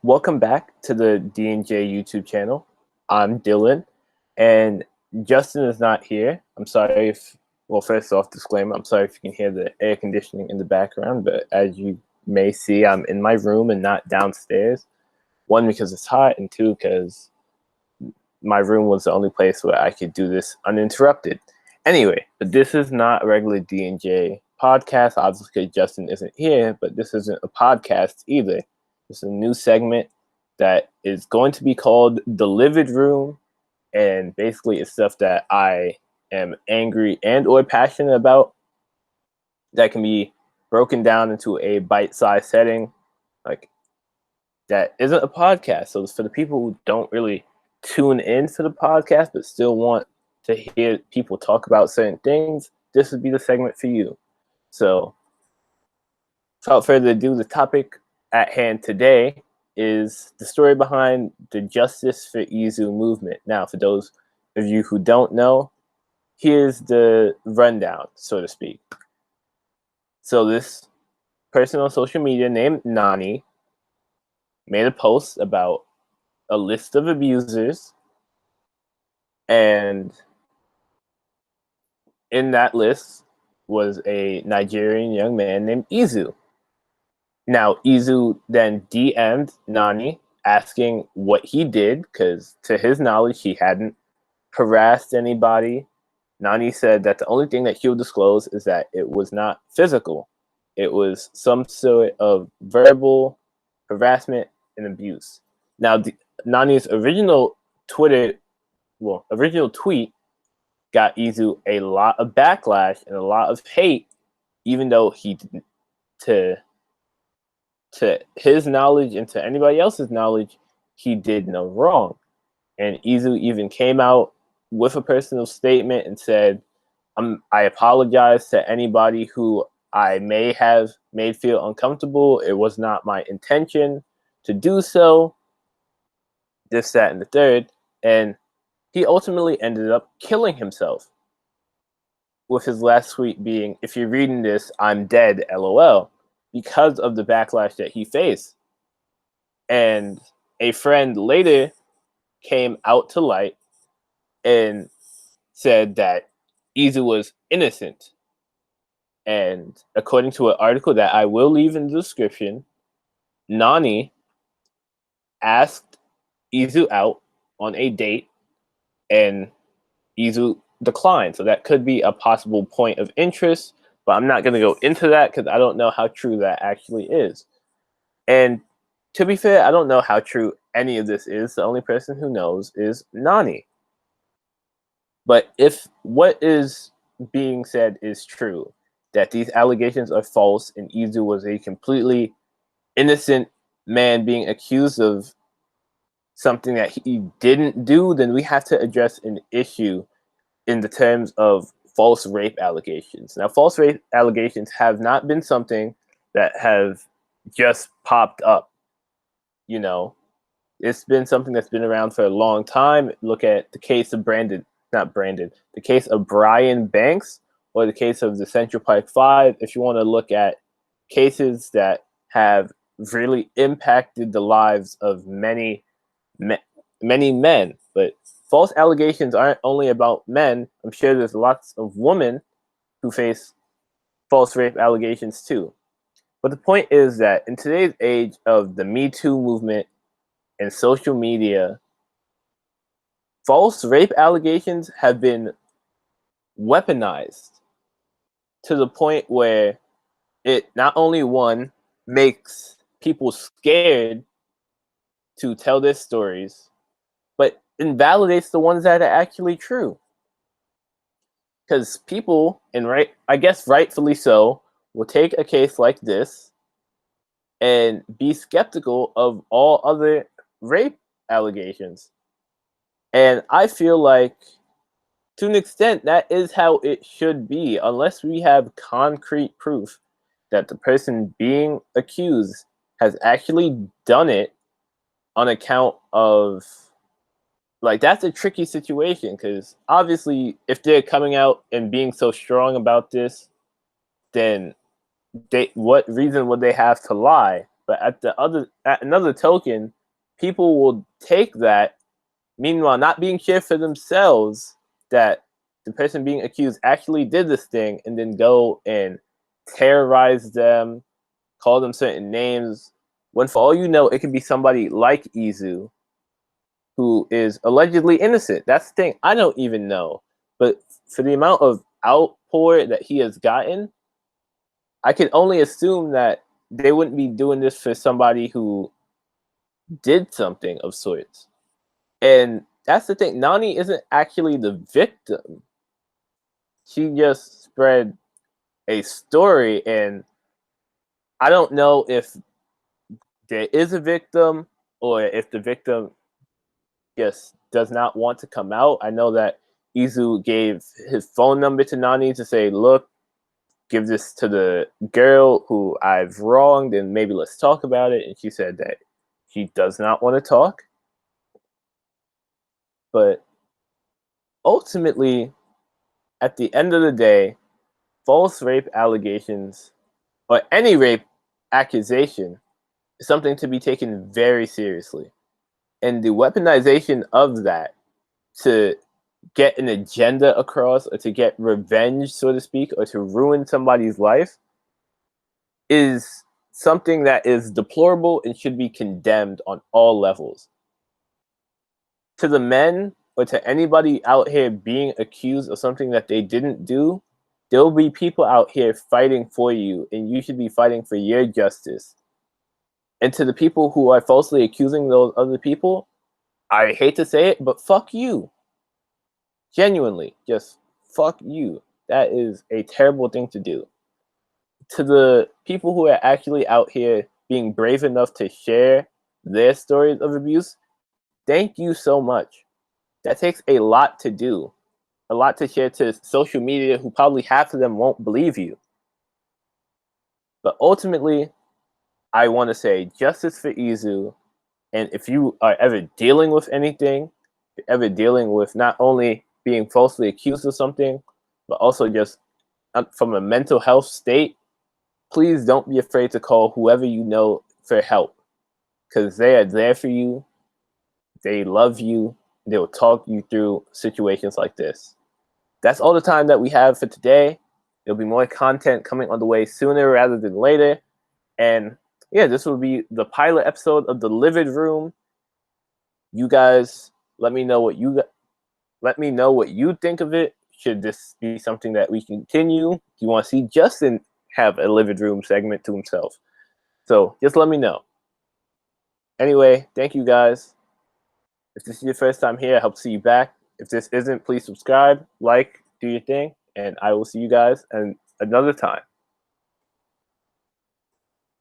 Welcome back to the D&J YouTube channel. I'm Dillon, and Justin is not here. I'm sorry if, well, first off, disclaimer, I'm sorry if you can hear the air conditioning in the background, but as you may see, I'm in my room and not downstairs. One, because it's hot, and two, because my room was the only place where I could do this uninterrupted. Anyway, but this is not a regular D&J podcast, obviously because Justin isn't here, but this isn't a podcast either. It's a new segment that is going to be called the Livid Room, and basically it's stuff that I am angry and or passionate about that can be broken down into a bite-sized setting, like that isn't a podcast. So it's for the people who don't really tune in to the podcast but still want to hear people talk about certain things, this would be the segment for you. So without further ado, the topic at hand today is the story behind the Justice for Izu movement. Now, for those of you who don't know, here's the rundown, so to speak. So this person on social media named Nani made a post about a list of abusers, and in that list was a Nigerian young man named Izu. Now, Izu then DM'd Nani asking what he did, because to his knowledge, he hadn't harassed anybody. Nani said that the only thing that he'll disclose is that it was not physical. It was some sort of verbal harassment and abuse. Now, Nani's original tweet got Izu a lot of backlash and a lot of hate, even though he didn't, to his knowledge and to anybody else's knowledge, he did no wrong. And Izu even came out with a personal statement and said, I apologize to anybody who I may have made feel uncomfortable. It was not my intention to do so. This, that, and the third. And he ultimately ended up killing himself, with his last tweet being, "If you're reading this, I'm dead, LOL," because of the backlash that he faced. And a friend later came out to light and said that Izu was innocent. And according to an article that I will leave in the description, Nani asked Izu out on a date, and Izu declined. So that could be a possible point of interest, but I'm not going to go into that because I don't know how true that actually is. And to be fair, I don't know how true any of this is. The only person who knows is Nani. But if what is being said is true, that these allegations are false and Izu was a completely innocent man being accused of something that he didn't do, then we have to address an issue in the terms of false rape allegations. Now, false rape allegations have not been something that have just popped up. You know, it's been something that's been around for a long time. Look at the case of the case of Brian Banks, or the case of the Central Park Five. If you want to look at cases that have really impacted the lives of many men, but false allegations aren't only about men. I'm sure there's lots of women who face false rape allegations too. But the point is that in today's age of the Me Too movement and social media, false rape allegations have been weaponized to the point where it not only, one, makes people scared to tell their stories, but invalidates the ones that are actually true. Because people, and I guess rightfully so, will take a case like this and be skeptical of all other rape allegations. And I feel like, to an extent, that is how it should be, unless we have concrete proof that the person being accused has actually done it on account of, like, that's a tricky situation, because obviously if they're coming out and being so strong about this, then what reason would they have to lie? But at another token, people will take that, meanwhile not being sure for themselves that the person being accused actually did this thing, and then go and terrorize them, call them certain names, when for all you know, it could be somebody like Izu who is allegedly innocent. That's the thing. I don't even know. But for the amount of outpour that he has gotten, I can only assume that they wouldn't be doing this for somebody who did something of sorts. And that's the thing. Nani isn't actually the victim. She just spread a story, and I don't know if there is a victim or if the victim just does not want to come out. I know that Izu gave his phone number to Nani to say, look, give this to the girl who I've wronged and maybe let's talk about it. And she said that she does not want to talk. But ultimately, at the end of the day, false rape allegations or any rape accusation is something to be taken very seriously. And the weaponization of that to get an agenda across or to get revenge, so to speak, or to ruin somebody's life is something that is deplorable and should be condemned on all levels. To the men or to anybody out here being accused of something that they didn't do, there will be people out here fighting for you, and you should be fighting for your justice. And to the people who are falsely accusing those other people, I hate to say it, but fuck you. Genuinely, just fuck you. That is a terrible thing to do. To the people who are actually out here being brave enough to share their stories of abuse, thank you so much. That takes a lot to do, a lot to share to social media, who probably half of them won't believe you. But ultimately, I want to say justice for Izu. And if you are ever dealing with anything, ever dealing with not only being falsely accused of something, but also just from a mental health state, please don't be afraid to call whoever you know for help, because they are there for you. They love you. They will talk you through situations like this. That's all the time that we have for today. There'll be more content coming on the way sooner rather than later. And yeah, this will be the pilot episode of the Livid Room. You guys, let me know what you think of it. Should this be something that we continue? Do you want to see Justin have a Livid Room segment to himself? So just let me know. Anyway, thank you guys. If this is your first time here, I hope to see you back. If this isn't, please subscribe, like, do your thing, and I will see you guys another time.